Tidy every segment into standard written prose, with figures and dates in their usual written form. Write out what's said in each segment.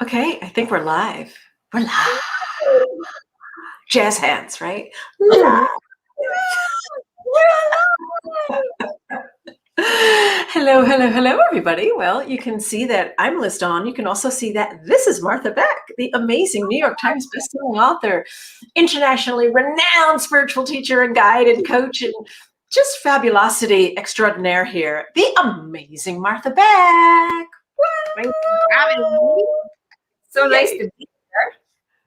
Okay, I think we're live. We're live. Jazz hands, right? Live. Hello, hello, hello, everybody. Well, you can see that I'm Liz on. You can also see that this is Martha Beck, the amazing New York Times bestselling author, internationally renowned spiritual teacher and guide and coach, and just fabulosity extraordinaire here. The amazing Martha Beck. Thanks for having me. So nice to be here.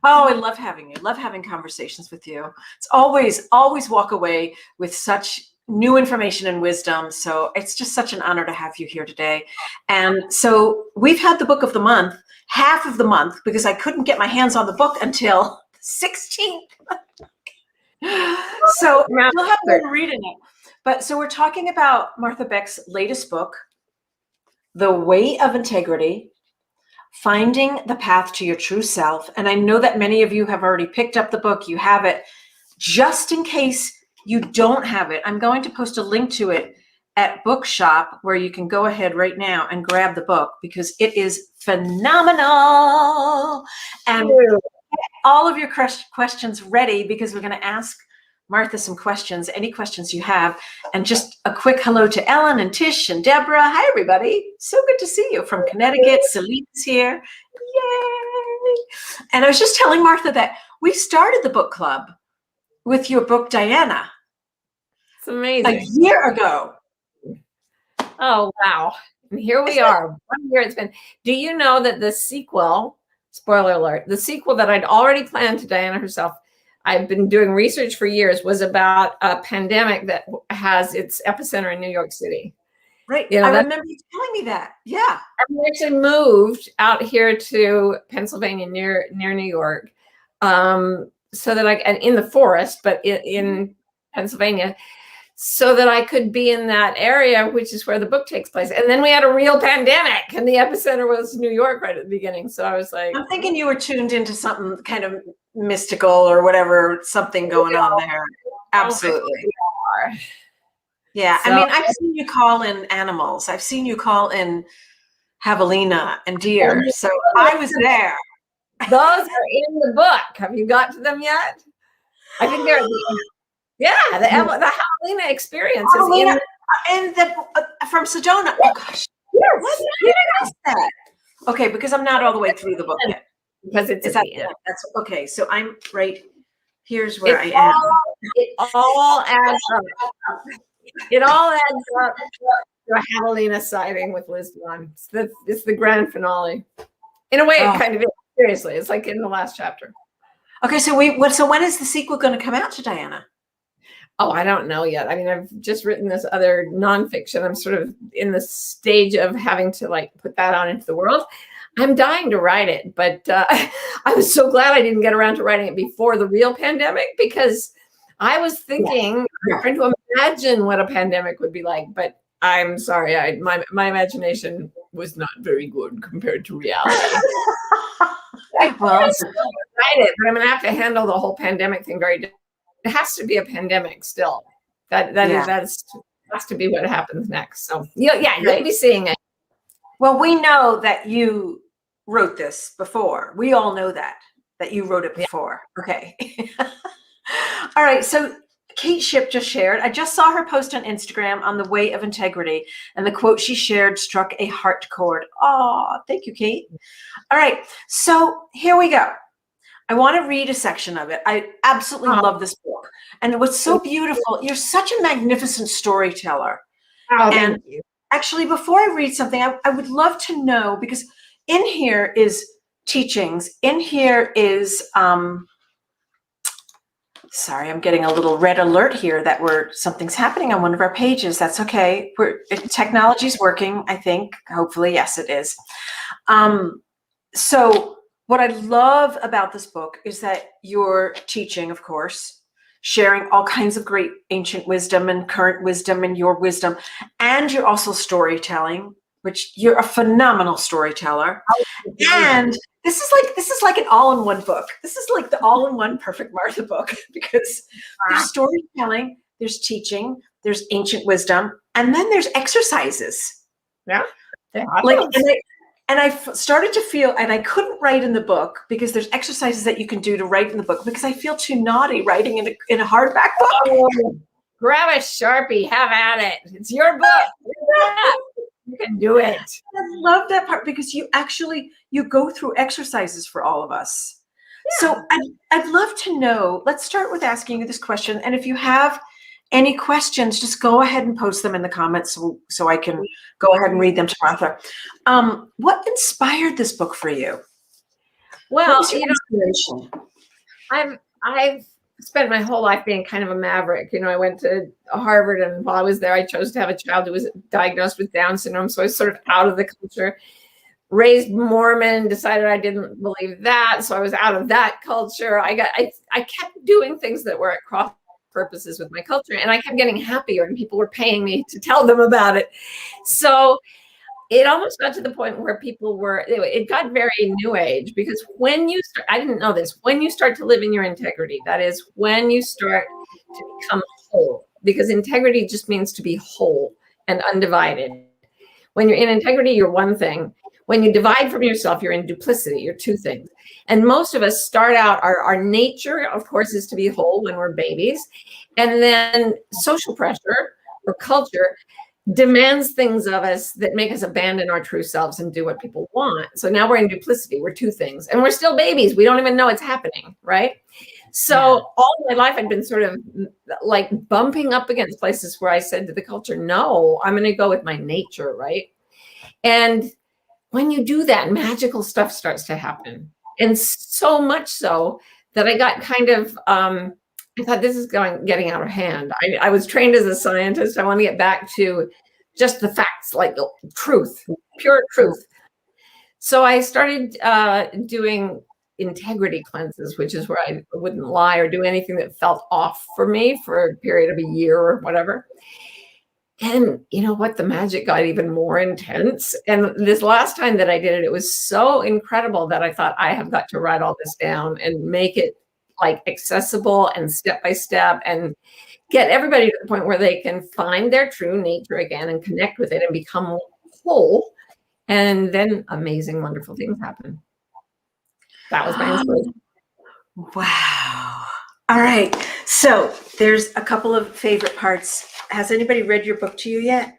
Oh, I love having you. Love having conversations with you. It's always walk away with such new information and wisdom. So it's just such an honor to have you here today. And so we've had the book of the month, half of the month, because I couldn't get my hands on the book until the 16th. So we'll have been reading it. But so we're talking about Martha Beck's latest book, The Way of Integrity, Finding the Path to Your True Self. And I know that many of you have already picked up the book. You have it. Just in case you don't have it, I'm going to post a link to it at Bookshop where you can go ahead right now and grab the book because it is phenomenal. And get all of your questions ready because we're going to ask Martha some questions, any questions you have. And just a quick hello to Ellen and Tish and Deborah. Hi, everybody. So good to see you from Connecticut. Celine's here. Yay. And I was just telling Martha that we started the book club with your book, Diana. It's amazing. A year ago. Oh, wow. And here we are. 1 year it's been. Do you know that the sequel, spoiler alert, the sequel that I'd already planned to Diana herself, I've been doing research for years, was about a pandemic that has its epicenter in New York City. Right. You know, I remember you telling me that. Yeah. I actually moved out here to Pennsylvania near New York, so that and in the forest, but in Pennsylvania, so that I could be in that area, which is where the book takes place. And then we had a real pandemic and the epicenter was New York right at the beginning. So I was like, I'm thinking you were tuned into something kind of mystical or whatever, something going on there. Absolutely. Yeah. So, I mean, I've seen you call in animals. I've seen you call in javelina and deer. So I was there. Those are in the book. Have you got to them yet? I think they're at the end. Yeah, the javelina experience is in from Sedona. Oh gosh, what is that? Okay, because I'm not all the way through the book yet. Because it's at the end. That's okay. So I'm right. Here's where I am. It all adds up. It all adds up to a javelina sighting with Liz Dunn. It's the grand finale. In a way, it kind of is. Seriously, it's like in the last chapter. Okay, so when is the sequel going to come out to Diana? Oh, I don't know yet. I mean, I've just written this other nonfiction. I'm sort of in the stage of having to put that out into the world. I'm dying to write it, but I was so glad I didn't get around to writing it before the real pandemic because I was thinking, trying to imagine what a pandemic would be like. But I'm sorry, my imagination was not very good compared to reality. Well, I'm excited, but I'm going to have to handle the whole pandemic thing very differently. It has to be a pandemic still. That has to be what happens next. So you'll be seeing it. Well, we know that you wrote this before. We all know that you wrote it before. Yeah. Okay. All right. So Kate Shipp just shared. I just saw her post on Instagram on the Way of Integrity, and the quote she shared struck a heart chord. Oh, thank you, Kate. All right. So here we go. I want to read a section of it. I absolutely love this book. And what's so beautiful, you're such a magnificent storyteller. Oh, thank you. Actually, before I read something, I would love to know, because in here is teachings. In here is, sorry, I'm getting a little red alert here that something's happening on one of our pages. That's okay. Technology's working, I think. Hopefully, yes, it is. So what I love about this book is that you're teaching, of course, sharing all kinds of great ancient wisdom and current wisdom and your wisdom, and you're also storytelling, which you're a phenomenal storyteller. And this is like an all-in-one book. This is like the all-in-one perfect Martha book because there's storytelling, there's teaching, there's ancient wisdom, and then there's exercises. Yeah. And I started to feel, and I couldn't write in the book because there's exercises that you can do to write in the book because I feel too naughty writing in a hardback book. Oh, grab a Sharpie, have at it. It's your book. You can do it. I love that part because you go through exercises for all of us. Yeah. So I'd love to know, let's start with asking you this question. And if you have any questions, just go ahead and post them in the comments so I can go ahead and read them to Martha. What inspired this book for you? Well, inspiration? I've spent my whole life being kind of a maverick. I went to Harvard, and while I was there, I chose to have a child who was diagnosed with Down syndrome. So I was sort of out of the culture. Raised Mormon, decided I didn't believe that. So I was out of that culture. I kept doing things that were at cross purposes with my culture, and I kept getting happier, and people were paying me to tell them about it. So it almost got to the point where it got very new age, because when you start, I didn't know this, when you start to live in your integrity, that is when you start to become whole, because integrity just means to be whole and undivided. When you're in integrity, you're one thing. When you divide from yourself, you're in duplicity, you're two things. And most of us start out, our nature, of course, is to be whole when we're babies. And then social pressure or culture demands things of us that make us abandon our true selves and do what people want. So now we're in duplicity. We're two things. And we're still babies. We don't even know it's happening, right? So all my life, I'd been sort of like bumping up against places where I said to the culture, no, I'm going to go with my nature, right? And when you do that, magical stuff starts to happen. And so much so that I got kind of, I thought this is getting out of hand. I was trained as a scientist. I want to get back to just the facts, like the truth, pure truth. So I started doing integrity cleanses, which is where I wouldn't lie or do anything that felt off for me for a period of a year or whatever. And you know what? The magic got even more intense. And this last time that I did it, it was so incredible that I thought, I have got to write all this down and make it like accessible and step by step, and get everybody to the point where they can find their true nature again and connect with it and become whole. And then amazing, wonderful things happen. That was my inspiration. Wow. All right. So there's a couple of favorite parts. Has anybody read your book to you yet?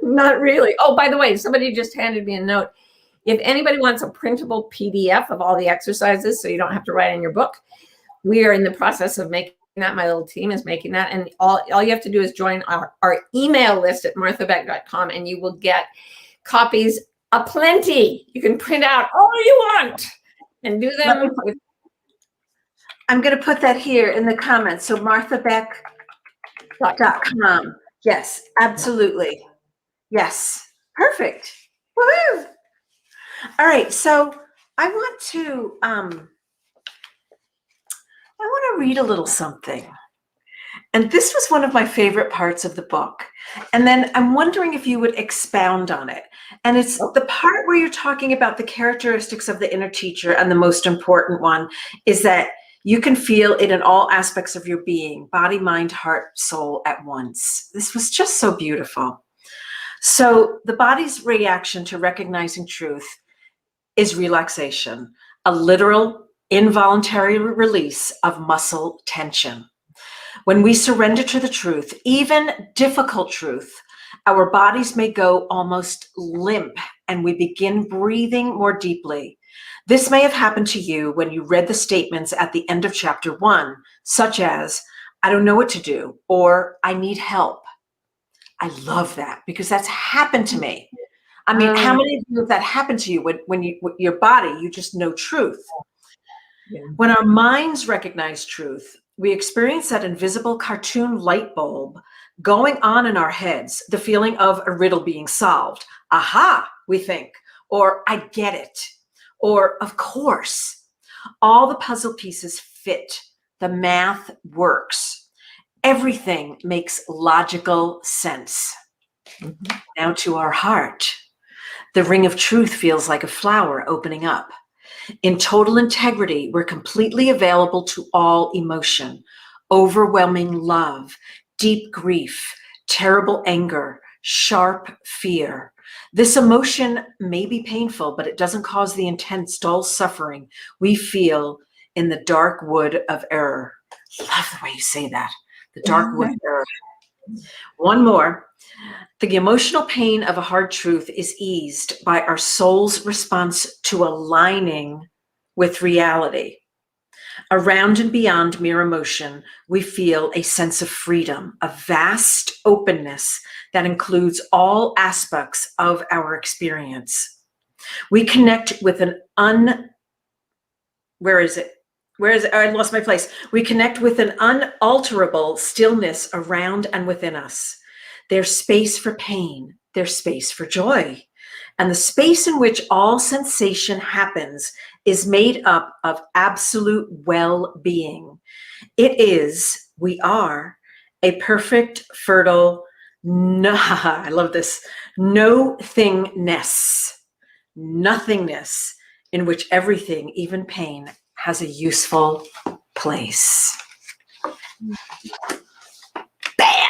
Not really. Oh, by the way, somebody just handed me a note. If anybody wants a printable PDF of all the exercises so you don't have to write in your book, we are in the process of making that. My little team is making that. And all you have to do is join our email list at marthabeck.com, and you will get copies aplenty. You can print out all you want and do them. I'm going to put that here in the comments. So marthabeck.com. Yes, absolutely. Yes. Perfect. Woohoo! All right, so I want to read a little something. And this was one of my favorite parts of the book. And then I'm wondering if you would expound on it. And it's the part where you're talking about the characteristics of the inner teacher, and the most important one is that you can feel it in all aspects of your being, body, mind, heart, soul at once. This was just so beautiful. So the body's reaction to recognizing truth is relaxation, a literal, involuntary release of muscle tension. When we surrender to the truth, even difficult truth, our bodies may go almost limp, and we begin breathing more deeply. This may have happened to you when you read the statements at the end of chapter 1, such as, I don't know what to do, or I need help. I love that, because that's happened to me. I mean, how many of you have that happened to you when your body, you just know truth? Yeah. When our minds recognize truth, we experience that invisible cartoon light bulb going on in our heads, the feeling of a riddle being solved. Aha, we think, or I get it, or of course. All the puzzle pieces fit. The math works. Everything makes logical sense. Mm-hmm. Now to our heart. The ring of truth feels like a flower opening up. In total integrity, we're completely available to all emotion, overwhelming love, deep grief, terrible anger, sharp fear. This emotion may be painful, but it doesn't cause the intense, dull suffering we feel in the dark wood of error. Love the way you say that. The dark wood of error. One more. The emotional pain of a hard truth is eased by our soul's response to aligning with reality. Around and beyond mere emotion, we feel a sense of freedom, a vast openness that includes all aspects of our experience. We connect with where is it? I lost my place. We connect with an unalterable stillness around and within us. There's space for pain. There's space for joy. And the space in which all sensation happens is made up of absolute well-being. We are a perfect, fertile, I love this, nothingness in which everything, even pain, has a useful place. Bam!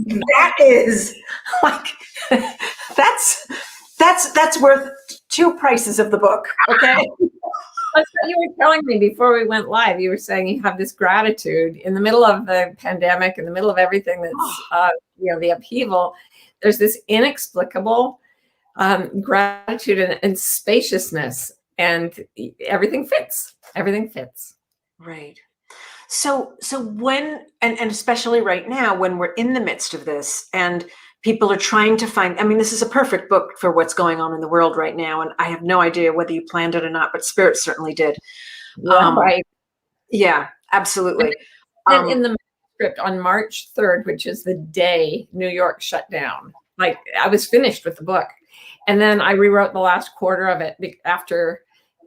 That is like, that's worth 2 prices of the book. Okay. That's what you were telling me before we went live. You were saying you have this gratitude in the middle of the pandemic, in the middle of everything that's, the upheaval. There's this inexplicable gratitude and spaciousness, and everything fits. Everything fits. Right. So when, and especially right now, when we're in the midst of this and people are trying to find, this is a perfect book for what's going on in the world right now. And I have no idea whether you planned it or not, but Spirit certainly did. Right. Yeah, absolutely. And in the script on March 3rd, which is the day New York shut down, like I was finished with the book. And then I rewrote the last quarter of it after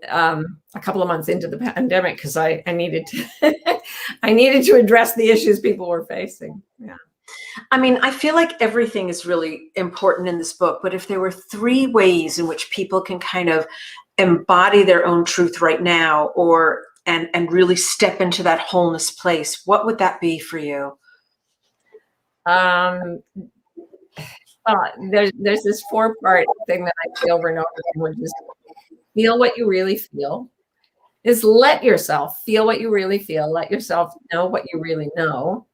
a couple of months into the pandemic, because I needed to I needed to address the issues people were facing. Yeah. I feel like everything is really important in this book, but if there were 3 ways in which people can kind of embody their own truth right now, and really step into that wholeness place, what would that be for you? There's this 4-part thing that I say over and over again, which is feel what you really feel. Is let yourself feel what you really feel. Let yourself know what you really know.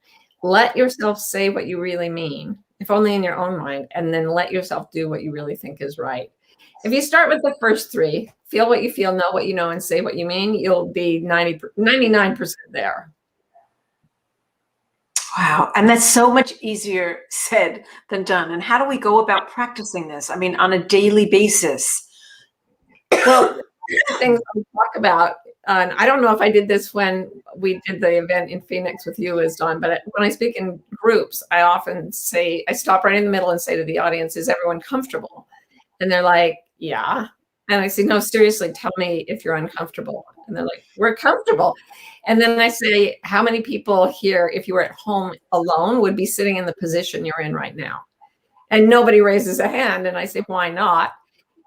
Let yourself say what you really mean, if only in your own mind, and then let yourself do what you really think is right. If you start with the first 3, feel what you feel, know what you know, and say what you mean, you'll be 99% there. Wow. And that's so much easier said than done. And how do we go about practicing this? On a daily basis? Well, things we talk about, and I don't know if I did this when we did the event in Phoenix with you, Liz Dawn, but when I speak in groups, I often say, I stop right in the middle and say to the audience, is everyone comfortable? And they're like, yeah. And I say, no, seriously, tell me if you're uncomfortable. And they're like, we're comfortable. And then I say, how many people here, if you were at home alone, would be sitting in the position you're in right now? And nobody raises a hand. And I say, why not?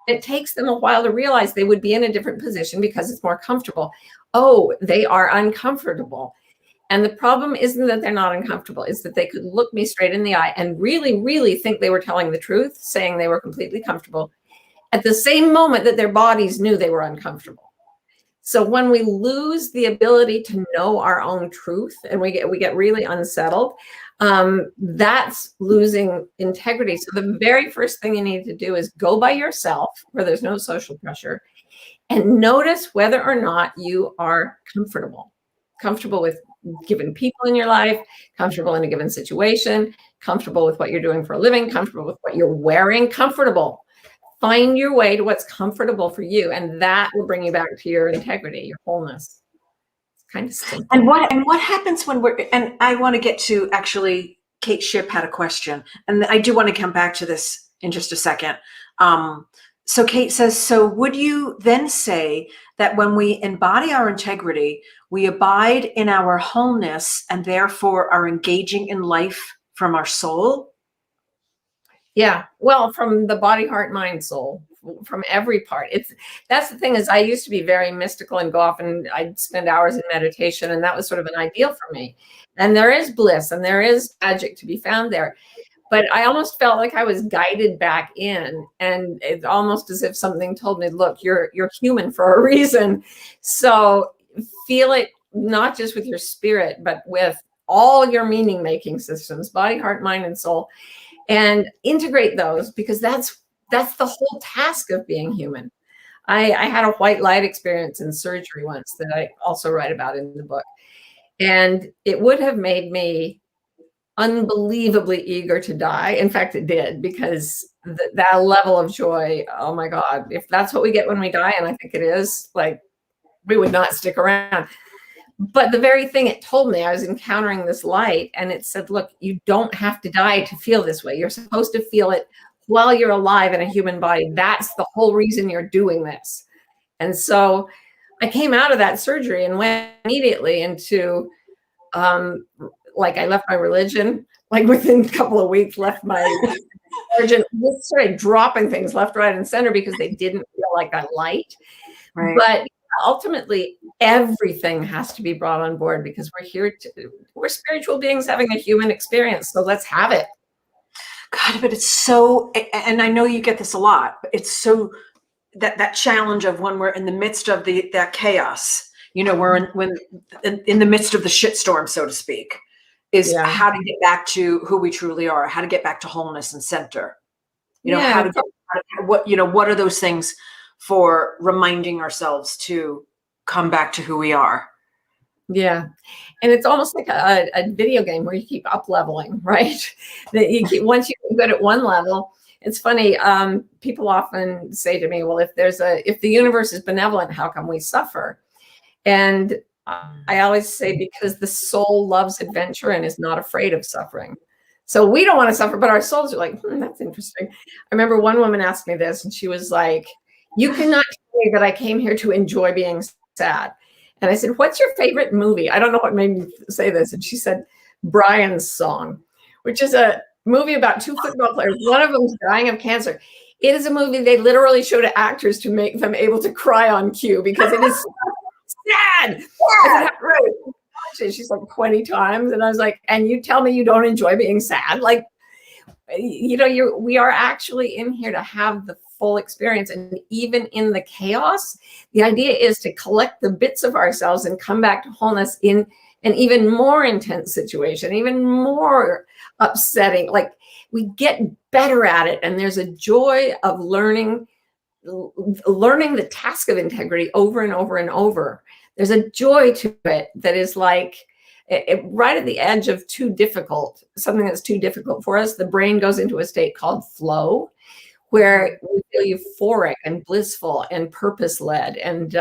It takes them a while to realize they would be in a different position because it's more comfortable. Oh, they are uncomfortable. And the problem isn't that they're not uncomfortable. It's that they could look me straight in the eye and really, really think they were telling the truth, saying they were completely comfortable, at the same moment that their bodies knew they were uncomfortable. So when we lose the ability to know our own truth and we get really unsettled, that's losing integrity. So the very first thing you need to do is go by yourself where there's no social pressure and notice whether or not you are comfortable with given people in your life, comfortable in a given situation, comfortable with what you're doing for a living, comfortable with what you're wearing, comfortable. Find your way to what's comfortable for you, and that will bring you back to your integrity, your wholeness. It's kind of simple. And what happens when and I want to get to, actually, Kate Shipp had a question, and I do want to come back to this in just a second. So Kate says, so would you then say that when we embody our integrity, we abide in our wholeness and therefore are engaging in life from our soul? Yeah, well, from the body, heart, mind, soul, from every part. That's the thing, is I used to be very mystical and go off and I'd spend hours in meditation, and that was sort of an ideal for me. And there is bliss and there is magic to be found there. but I almost felt like I was guided back in, and it's almost as if something told me, look, you're human for a reason. So feel it not just with your spirit, but with all your meaning making systems, body, heart, mind, and soul, and integrate those, because that's the whole task of being human. I had a white light experience in surgery once that I also write about in the book. And it would have made me unbelievably eager to die. In fact, it did, because that level of joy, oh my God, if that's what we get when we die, and I think it is, like, we would not stick around. But the very thing it told me, I was encountering this light, and it said, look, you don't have to die to feel this way. You're supposed to feel it while you're alive in a human body. That's the whole reason you're doing this. And so I came out of that surgery and went immediately into, like, I left my religion, like within a couple of weeks, left my religion, just started dropping things left, right, and center because they didn't feel like that light. Right. But ultimately, everything has to be brought on board, because we're spiritual beings having a human experience. So let's have it. God, but it's so, and I know you get this a lot, but it's so, that challenge of when we're in the midst of that chaos, you know, we're in the midst of the shitstorm, so to speak, is how to get back to who we truly are, how to get back to wholeness and center. You know, what are those things for reminding ourselves to come back to who we are? Yeah. And it's almost like a video game where you keep up leveling, right? That you keep, once you get good at one level. It's funny. People often say to me, well, if the universe is benevolent, how come we suffer? And I always say, because the soul loves adventure and is not afraid of suffering. So we don't want to suffer, but our souls are like, that's interesting. I remember one woman asked me this, and she was like, you cannot tell me that I came here to enjoy being sad. And I said, what's your favorite movie? I don't know what made me say this. And she said, Brian's Song, which is a movie about two football players. One of them's dying of cancer. It is a movie they literally show to actors to make them able to cry on cue, because it is sad. Yeah, right. She's like 20 times. And I was like, and you tell me you don't enjoy being sad? Like, you know, we are actually in here to have the full experience. And even in the chaos, the idea is to collect the bits of ourselves and come back to wholeness in an even more intense situation, even more upsetting. Like, we get better at it. And there's a joy of learning the task of integrity over and over and over. There's a joy to it that is like, right at the edge of too difficult, something that's too difficult for us, the brain goes into a state called flow, where we feel euphoric and blissful and purpose-led. And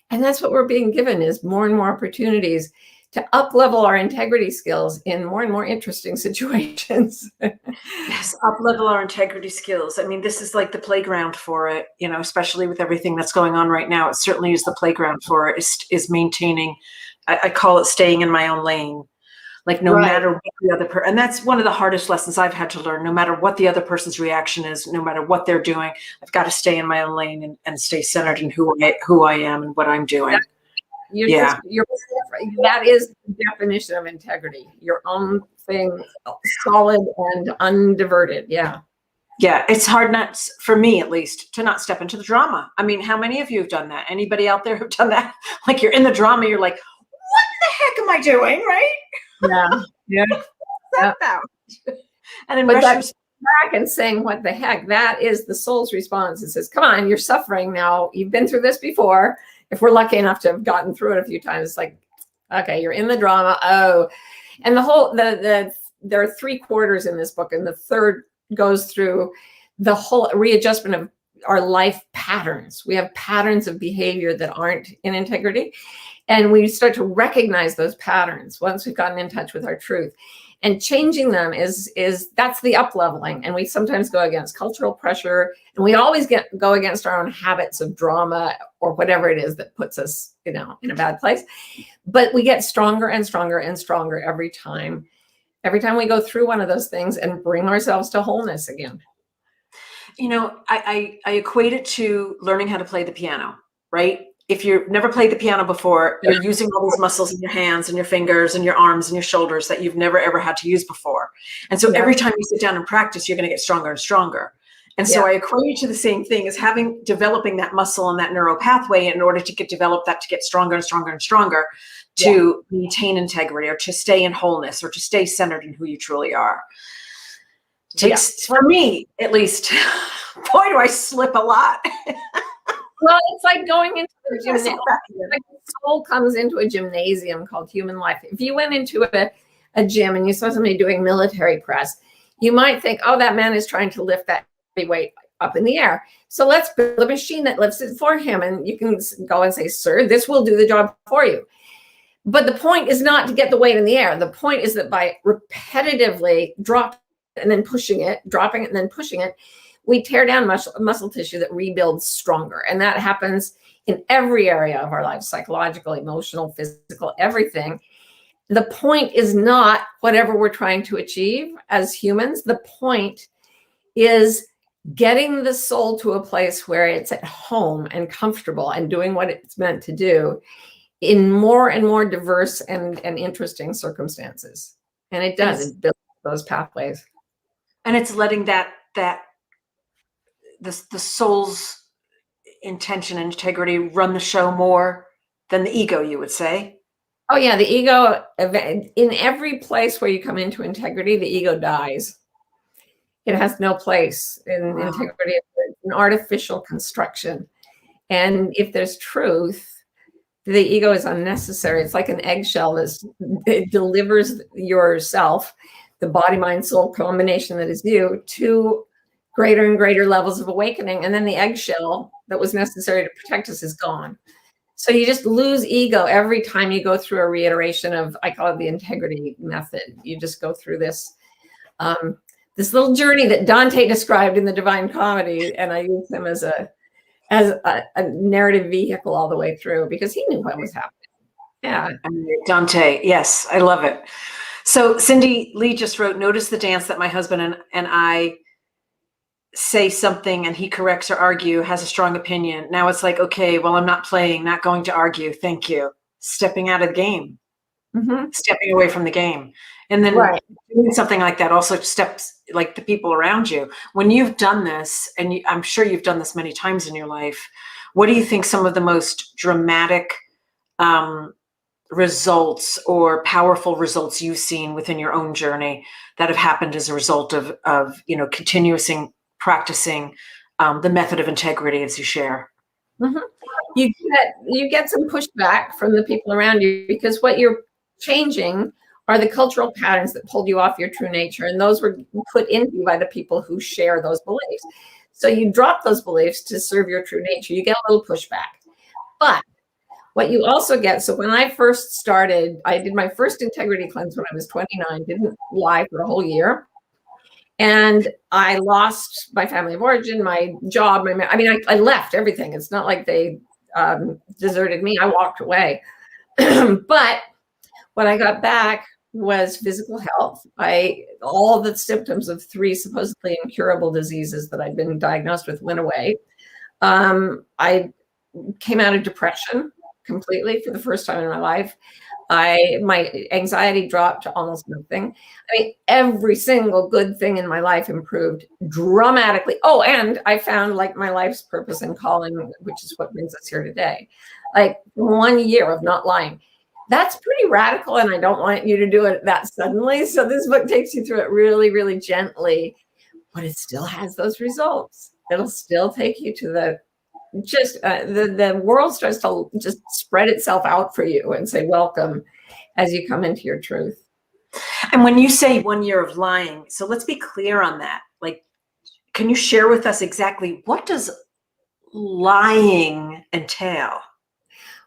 that's what we're being given, is more and more opportunities to up-level our integrity skills in more and more interesting situations. Yes, up-level our integrity skills. I mean, this is like the playground for it, you know, especially with everything that's going on right now. It certainly is the playground for it, is maintaining, I call it staying in my own lane. Like, no matter what the other person, and that's one of the hardest lessons I've had to learn. No matter what the other person's reaction is, no matter what they're doing, I've got to stay in my own lane and stay centered in who I am and what I'm doing. That is the definition of integrity. Your own thing, solid and undiverted. Yeah. Yeah, it's hard not, for me at least, to not step into the drama. I mean, how many of you have done that? Anybody out there who've done that? Like, you're in the drama, you're like, what the heck am I doing, right? Yeah. What's that about? And then back and saying, what the heck? That is the soul's response. It says, come on, you're suffering now. You've been through this before. If we're lucky enough to have gotten through it a few times, it's like, okay, you're in the drama. Oh, and there are 3 quarters in this book, and the third goes through the whole readjustment of our life patterns. We have patterns of behavior that aren't in integrity. And we start to recognize those patterns once we've gotten in touch with our truth. And changing them that's the up leveling. And we sometimes go against cultural pressure, and we always go against our own habits of drama or whatever it is that puts us, you know, in a bad place. But we get stronger and stronger and stronger every time we go through one of those things and bring ourselves to wholeness again. You know, I equate it to learning how to play the piano, right? if you've never played the piano before, you're using all these muscles in your hands and your fingers and your arms and your shoulders that you've never ever had to use before. And so every time you sit down and practice, you're going to get stronger and stronger. And so I equate it to the same thing as developing that muscle and that neural pathway in order to develop that, to get stronger and stronger and stronger, to maintain integrity, or to stay in wholeness, or to stay centered in who you truly are. Takes, for me at least, boy, do I slip a lot. Well, it's like going into a gymnasium. Like the soul comes into a gymnasium called human life. If you went into a gym and you saw somebody doing military press, you might think, oh, that man is trying to lift that heavy weight up in the air. So let's build a machine that lifts it for him. And you can go and say, sir, this will do the job for you. But the point is not to get the weight in the air. The point is that by repetitively dropping and then pushing it, dropping it and then pushing it, we tear down muscle tissue that rebuilds stronger. And that happens in every area of our life: psychological, emotional, physical, everything. The point is not whatever we're trying to achieve as humans. The point is getting the soul to a place where it's at home and comfortable and doing what it's meant to do in more and more diverse and interesting circumstances. And it does, it builds those pathways. And it's letting the soul's intention and integrity run the show more than the ego, you would say. Oh yeah, the ego, in every place where you come into integrity, the ego dies. It has no place in integrity. It's an artificial construction. And if there's truth, the ego is unnecessary. It's like an eggshell that delivers yourself, the body, mind, soul combination that is you, to greater and greater levels of awakening. And then the eggshell that was necessary to protect us is gone. So you just lose ego every time you go through a reiteration of, I call it the integrity method. You just go through this, this little journey that Dante described in the Divine Comedy. And I use him as a narrative vehicle all the way through, because he knew what was happening. Yeah. Dante. Yes. I love it. So Cindy Lee just wrote, notice the dance that my husband and I say something and he corrects or argue, has a strong opinion. Now it's like, okay, well, I'm not playing, not going to argue. Thank you. Stepping out of the game, stepping away from the game. And then doing something like that also steps like the people around you. When you've done this, and I'm sure you've done this many times in your life, what do you think some of the most dramatic results or powerful results you've seen within your own journey that have happened as a result of continuously practicing the method of integrity as you share? You get some pushback from the people around you, because what you're changing are the cultural patterns that pulled you off your true nature. And those were put into you by the people who share those beliefs. So you drop those beliefs to serve your true nature. You get a little pushback. But what you also get, so when I first started, I did my first integrity cleanse when I was 29, didn't lie for a whole year. And I lost my family of origin, my job, I left everything. It's not like they deserted me. I walked away. But what I got back was physical health. All the symptoms of 3 supposedly incurable diseases that I'd been diagnosed with went away. I came out of depression completely for the first time in my life. My anxiety dropped to almost nothing. Every single good thing in my life improved dramatically. Oh, and I found like my life's purpose and calling, which is what brings us here today. Like 1 year of not lying. That's pretty radical, and I don't want you to do it that suddenly. So this book takes you through it really, really gently, but it still has those results. It'll still take you to the world starts to just spread itself out for you and say, welcome, as you come into your truth. And when you say 1 year of lying, so let's be clear on that. Like, can you share with us exactly what does lying entail?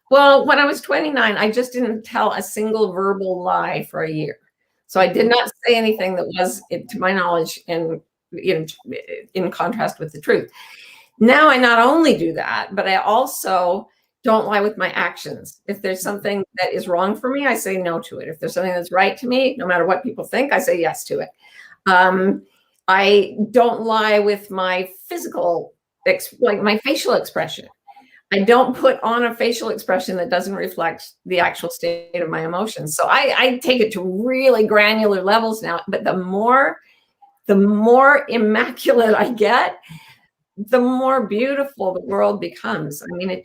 Well, when I was 29, I just didn't tell a single verbal lie for a year. So I did not say anything that was, to my knowledge, in contrast with the truth. Now I not only do that, but I also don't lie with my actions. If there's something that is wrong for me, I say no to it. If there's something that's right to me, no matter what people think, I say yes to it. I don't lie with my physical, like my facial expression. I don't put on a facial expression that doesn't reflect the actual state of my emotions. So I take it to really granular levels now. But the more immaculate I get, the more beautiful the world becomes. I mean,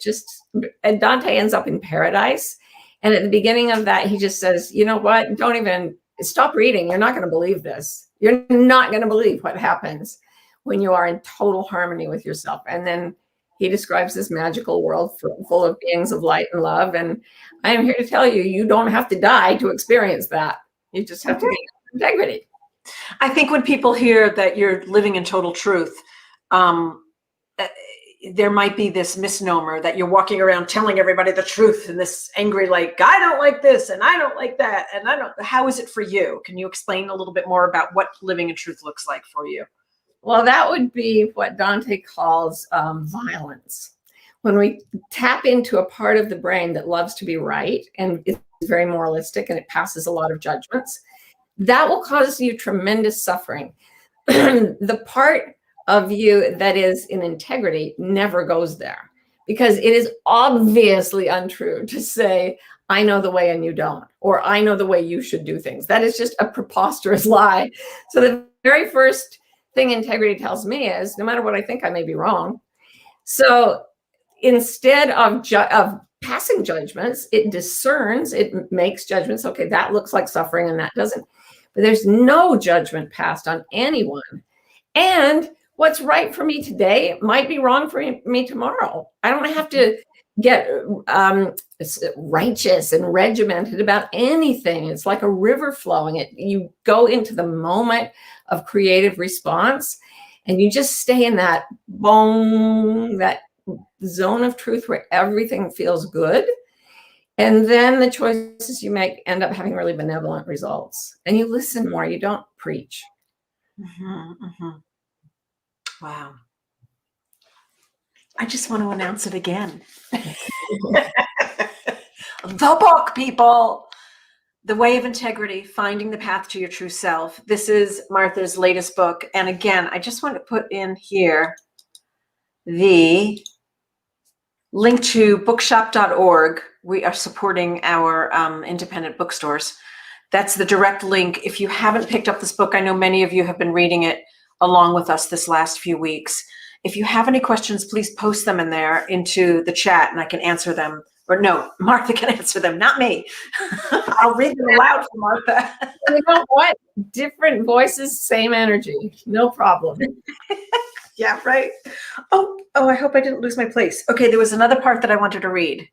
and Dante ends up in paradise. And at the beginning of that, he just says, you know what? Don't even stop reading. You're not going to believe this. You're not going to believe what happens when you are in total harmony with yourself. And then he describes this magical world full of beings of light and love. And I am here to tell you, you don't have to die to experience that. You just have to get integrity. I think when people hear that you're living in total truth, there might be this misnomer that you're walking around telling everybody the truth in this angry, like, I don't like this and I don't like that. And how is it for you? Can you explain a little bit more about what living in truth looks like for you? Well, that would be what Dante calls violence. When we tap into a part of the brain that loves to be right and is very moralistic and it passes a lot of judgments, that will cause you tremendous suffering. The part of you that is in integrity never goes there, because it is obviously untrue to say, I know the way and you don't, or I know the way you should do things. That is just a preposterous lie. So the very first thing integrity tells me is, no matter what I think, I may be wrong. So instead of passing judgments, it discerns, it makes judgments. Okay, that looks like suffering and that doesn't. But there's no judgment passed on anyone. And what's right for me today might be wrong for me tomorrow. I don't have to get righteous and regimented about anything. It's like a river flowing. You go into the moment of creative response and you just stay in that that zone of truth where everything feels good. And then the choices you make end up having really benevolent results. And you listen more, you don't preach. Mm-hmm, mm-hmm. Wow. I just want to announce it again. The book, people. The Way of Integrity, Finding the Path to Your True Self. This is Martha's latest book. And again, I just want to put in here the link to bookshop.org. We are supporting our independent bookstores. That's the direct link. If you haven't picked up this book, I know many of you have been reading it along with us this last few weeks. If you have any questions, please post them in there into the chat and I can answer them. Or no, Martha can answer them, not me. I'll read them aloud for Martha. You know what? Different voices, same energy. No problem. Yeah, right. Oh, I hope I didn't lose my place. Okay, there was another part that I wanted to read.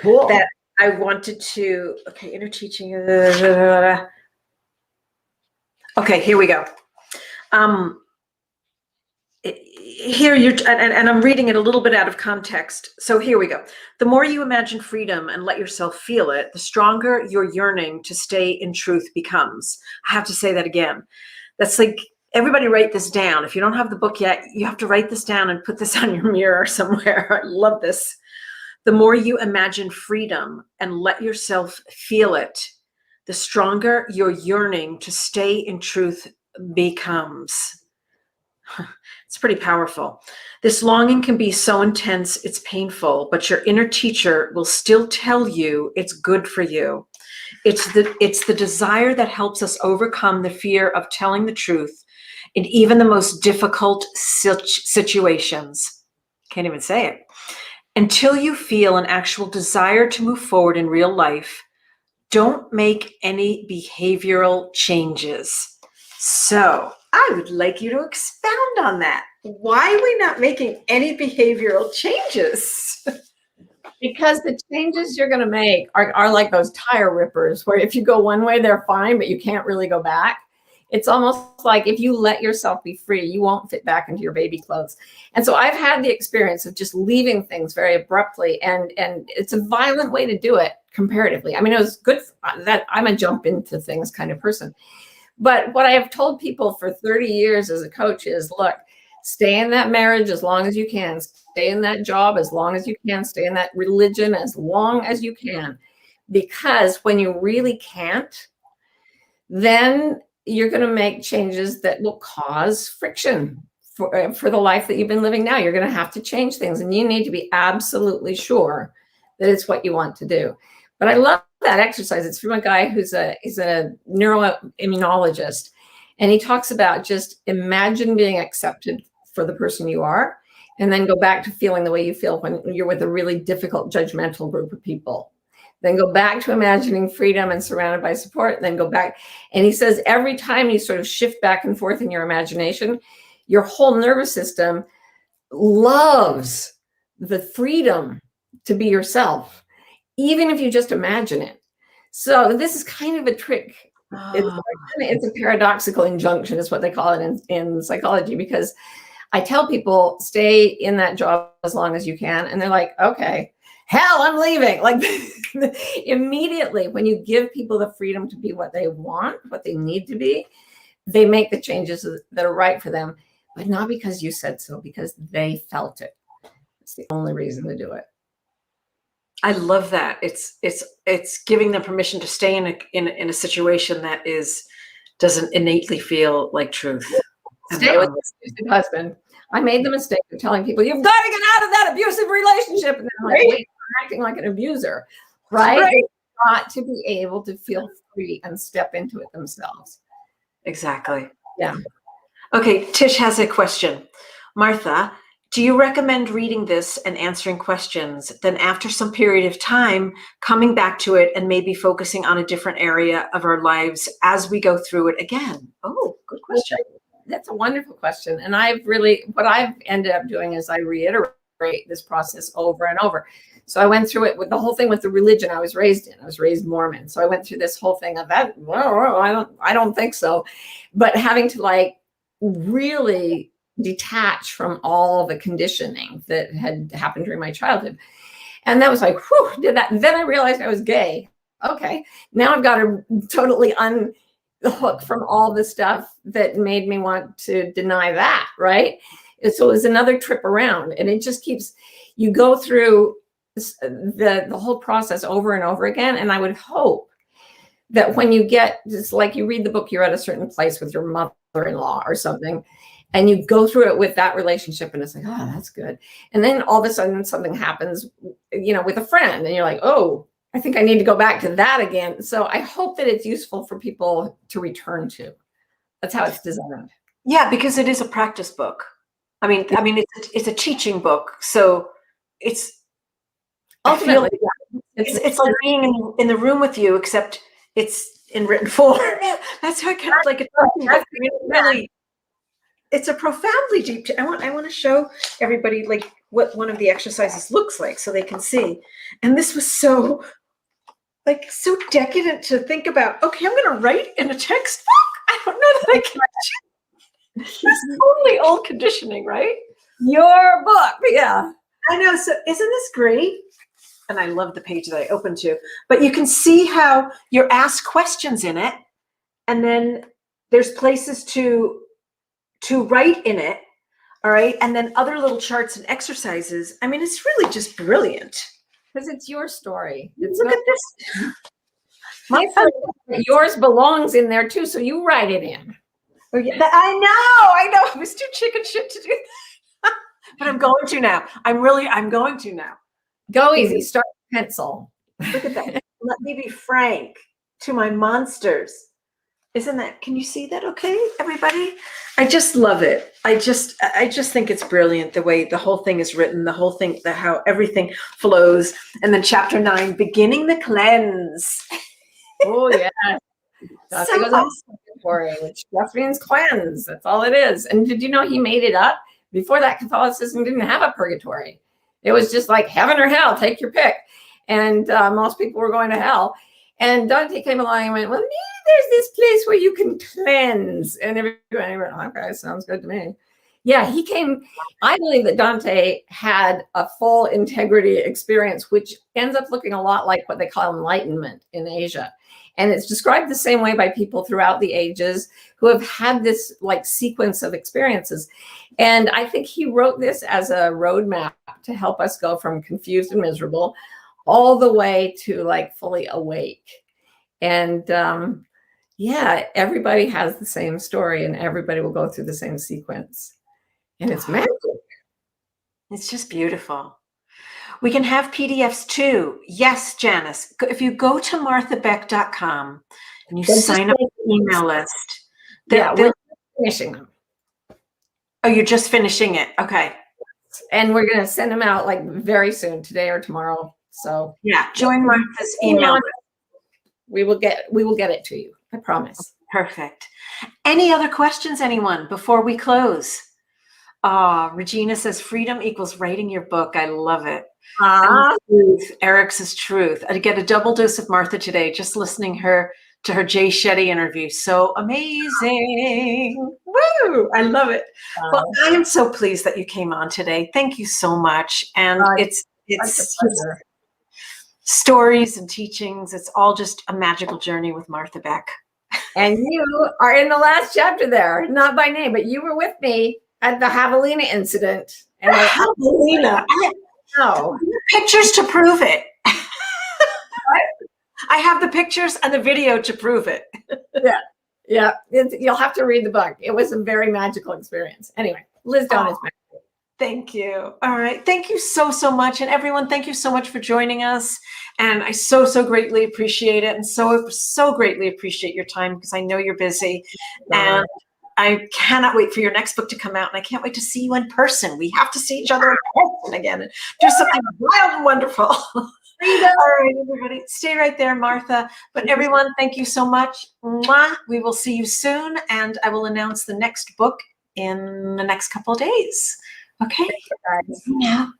Cool. That I wanted to, inner teaching. Okay, here we go. Here and I'm reading it a little bit out of context. So here we go. The more you imagine freedom and let yourself feel it, the stronger your yearning to stay in truth becomes. I have to say that again. That's like, everybody write this down. If you don't have the book yet, you have to write this down and put this on your mirror somewhere. I love this. The more you imagine freedom and let yourself feel it, the stronger your yearning to stay in truth becomes. It's pretty powerful. This longing can be so intense, it's painful, but your inner teacher will still tell you it's good for you. It's the desire that helps us overcome the fear of telling the truth in even the most difficult situations. Can't even say it. Until you feel an actual desire to move forward in real life, don't make any behavioral changes. So I would like you to expound on that. Why are we not making any behavioral changes? Because the changes you're going to make are like those tire rippers, where if you go one way, they're fine, but you can't really go back. It's almost like if you let yourself be free, you won't fit back into your baby clothes. And so I've had the experience of just leaving things very abruptly, and it's a violent way to do it comparatively. I mean, it was good that I'm a jump into things kind of person. But what I have told people for 30 years as a coach is, look, stay in that marriage as long as you can, stay in that job as long as you can, stay in that religion as long as you can. Because when you really can't, then you're going to make changes that will cause friction for the life that you've been living now. You're going to have to change things, and you need to be absolutely sure that it's what you want to do. But I love that exercise. It's from a guy he's a neuroimmunologist, and he talks about just imagine being accepted for the person you are, and then go back to feeling the way you feel when you're with a really difficult, judgmental group of people. Then go back to imagining freedom and surrounded by support, and then go back. And he says every time you sort of shift back and forth in your imagination, your whole nervous system loves the freedom to be yourself, even if you just imagine it. So this is kind of a trick. It's a paradoxical injunction is what they call it in psychology, because I tell people stay in that job as long as you can. And they're like, okay, hell, I'm leaving. Like immediately when you give people the freedom to be what they want, what they need to be, they make the changes that are right for them, but not because you said so, because they felt it. It's the only reason to do it. I love that. It's giving them permission to stay in a situation that doesn't innately feel like truth. Stay with your abusive husband. I made the mistake of telling people, you've got to get out of that abusive relationship. And then like, wait, I'm acting like an abuser, right? They've got to be able to feel free and step into it themselves. Exactly. Yeah. Okay, Tish has a question. Martha, do you recommend reading this and answering questions, then after some period of time, coming back to it and maybe focusing on a different area of our lives as we go through it again? Oh, good question. That's a wonderful question. And what I've ended up doing is I reiterate this process over and over. So I went through it with the whole thing with the religion I was raised in. I was raised Mormon. So I went through this whole thing of that. Well, I don't think so. But having to like really detach from all the conditioning that had happened during my childhood. And that was like, whew, did that. And then I realized I was gay. Okay. Now I've got to totally unhook from all the stuff that made me want to deny that. Right. And so it was another trip around, and it just keeps, you go through the whole process over and over again. And I would hope that when you get, just like you read the book, you're at a certain place with your mother-in-law or something, and you go through it with that relationship, and it's like, oh, that's good. And then all of a sudden something happens, with a friend, and you're like, oh, I think I need to go back to that again. So I hope that it's useful for people to return to. That's how it's designed. Yeah, because it is a practice book. I mean, it's a teaching book. So it's ultimately, it's like being in the room with you, except it's in written form. That's how I kind of like it. Really, it's a profoundly deep. I want to show everybody like what one of the exercises looks like so they can see. And this was so decadent to think about. Okay, I'm going to write in a textbook. I don't know that I can. That's totally old conditioning, right? Your book, yeah. I know. So isn't this great? And I love the page that I opened to. But you can see how you're asked questions in it, and then there's places to write in it. All right. And then other little charts and exercises. I mean, it's really just brilliant. Because it's your story. Look at this. Yours belongs in there too, so you write it in. Oh, yeah. I know. I was too chicken shit to do that. But I'm going to now. I'm going to now. Go easy. Start with pencil. Look at that. Let me be frank to my monsters. Can you see that okay, everybody? I just love it. I just think it's brilliant the way the whole thing is written, the whole thing, how everything flows. And then chapter 9, beginning the cleanse. Oh, yeah. So awesome. Which just means cleanse. That's all it is. And did you know he made it up? Before that, Catholicism didn't have a purgatory. It was just like heaven or hell, take your pick. And most people were going to hell. And Dante came along and went, well, maybe there's this place where you can cleanse. And everybody went, okay, sounds good to me. Yeah, he came. I believe that Dante had a full integrity experience, which ends up looking a lot like what they call enlightenment in Asia. And it's described the same way by people throughout the ages who have had this like sequence of experiences. And I think he wrote this as a roadmap to help us go from confused and miserable all the way to like fully awake. And yeah, everybody has the same story and everybody will go through the same sequence. And it's magic. It's just beautiful. We can have PDFs too. Yes, Janice. If you go to marthabeck.com and you sign up for the email list. Yeah, we're finishing them. Oh, you're just finishing it. Okay. And we're going to send them out like very soon, today or tomorrow. So yeah, join Martha's email list. We will get it to you. I promise. Perfect. Any other questions, anyone, before we close? Regina says freedom equals writing your book. I love it. Truth. Eric says truth. I get a double dose of Martha today, just listening to her Jay Shetty interview. So amazing. Woo! I love it. Well, I am so pleased that you came on today. Thank you so much. And it's stories and teachings. It's all just a magical journey with Martha Beck. And you are in the last chapter there, not by name, but you were with me at the Javelina incident. And Javelina. No. Pictures to prove it. I have the pictures and the video to prove it. Yeah. You'll have to read the book. It was a very magical experience. Anyway, Liz Doan is magical. Thank you. All right. Thank you so, so much. And everyone, thank you so much for joining us. And I so, so greatly appreciate it. And so greatly appreciate your time, because I know you're busy. And I cannot wait for your next book to come out. And I can't wait to see you in person. We have to see each other in person again and do something wild and wonderful. All right, everybody. Stay right there, Martha. But everyone, thank you so much. Mwah. We will see you soon. And I will announce the next book in the next couple of days. Okay. Thanks, guys.